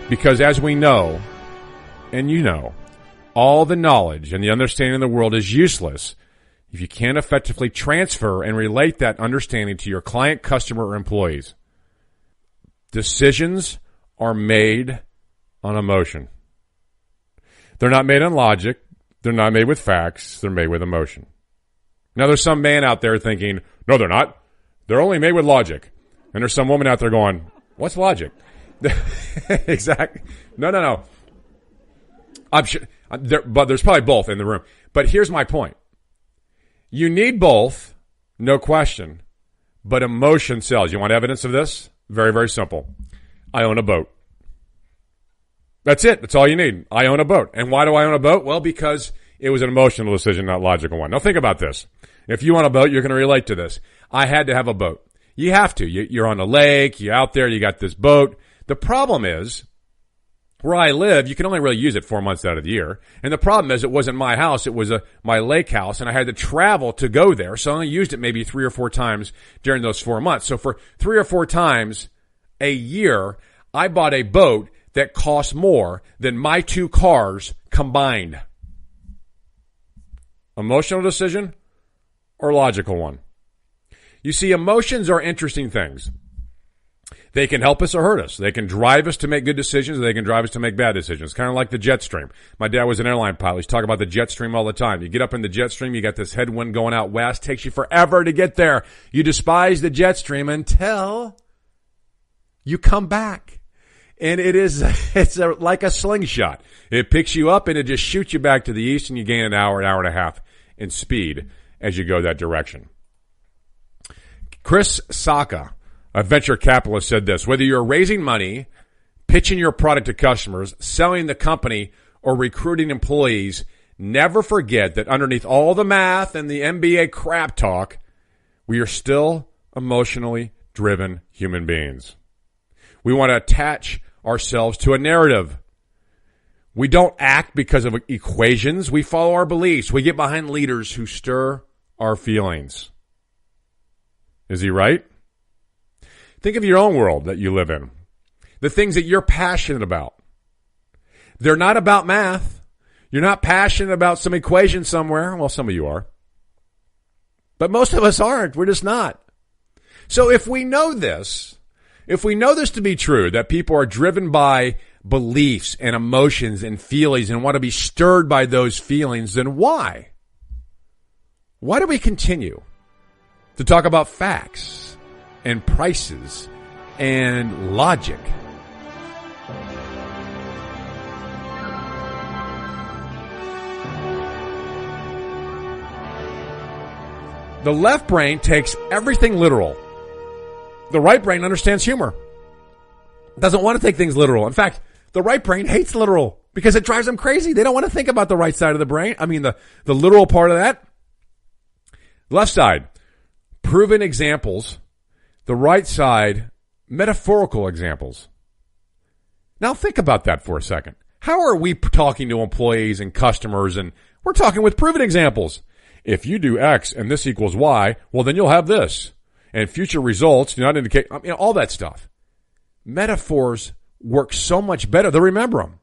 Because as we know, and you know, all the knowledge and the understanding of the world is useless if you can't effectively transfer and relate that understanding to your client, customer, or employees. Decisions are made on emotion. They're not made on logic. They're not made with facts. They're made with emotion. Now, there's some man out there thinking, no, they're not. They're only made with logic. And there's some woman out there going, what's logic? Exactly. No. I'm sure, but there's probably both in the room. But here's my point. You need both, no question, but emotion sells. You want evidence of this? Very, very simple. I own a boat. That's it. That's all you need. I own a boat. And why do I own a boat? Well, because it was an emotional decision, not a logical one. Now think about this. If you own a boat, you're going to relate to this. I had to have a boat. You have to. You're on a lake. You're out there. You got this boat. The problem is, where I live, you can only really use it 4 months out of the year. And the problem is, it wasn't my house. It was my lake house, and I had to travel to go there. So I only used it maybe 3 or 4 times during those 4 months. So for 3 or 4 times a year, I bought a boat that cost more than my 2 cars combined. Emotional decision or logical one? You see, emotions are interesting things. They can help us or hurt us. They can drive us to make good decisions. Or they can drive us to make bad decisions. Kind of like the jet stream. My dad was an airline pilot. He's talking about the jet stream all the time. You get up in the jet stream, you got this headwind going out west. Takes you forever to get there. You despise the jet stream until you come back. And it's like a slingshot. It picks you up and it just shoots you back to the east, and you gain an hour and a half in speed as you go that direction. Chris Sacca, a venture capitalist, said this: whether you're raising money, pitching your product to customers, selling the company, or recruiting employees, never forget that underneath all the math and the MBA crap talk, we are still emotionally driven human beings. We want to attach ourselves to a narrative. We don't act because of equations. We follow our beliefs. We get behind leaders who stir our feelings. Is he right? Think of your own world that you live in. The things that you're passionate about. They're not about math. You're not passionate about some equation somewhere. Well, some of you are. But most of us aren't. We're just not. So if we know this to be true, that people are driven by beliefs and emotions and feelings and want to be stirred by those feelings, then why? Why do we continue to talk about facts and prices and logic? The left brain takes everything literal. The right brain understands humor. Doesn't want to take things literal. In fact, the right brain hates literal because it drives them crazy. They don't want to think about the right side of the brain. I mean, the literal part of that. Left side, proven examples. The right side, metaphorical examples. Now think about that for a second. How are we talking to employees and customers? And we're talking with proven examples. If you do X and this equals Y, well, then you'll have this. And future results do not indicate, all that stuff. Metaphors work so much better. They remember them.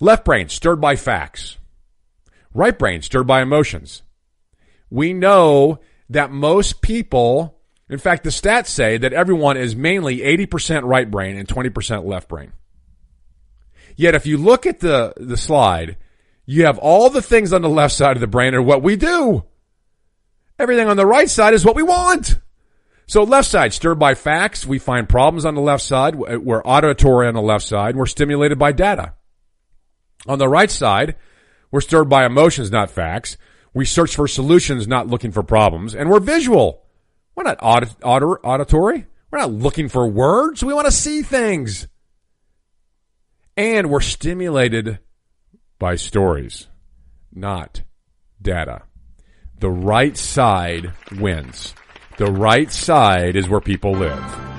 Left brain, stirred by facts. Right brain, stirred by emotions. We know that most people, in fact, the stats say that everyone is mainly 80% right brain and 20% left brain. Yet if you look at the slide, you have all the things on the left side of the brain are what we do. Everything on the right side is what we want. So left side, stirred by facts. We find problems on the left side. We're auditory on the left side. We're stimulated by data. On the right side, we're stirred by emotions, not facts. We search for solutions, not looking for problems. And we're visual. We're not auditory. We're not looking for words. We want to see things. And we're stimulated by stories, not data. The right side wins. The right side is where people live.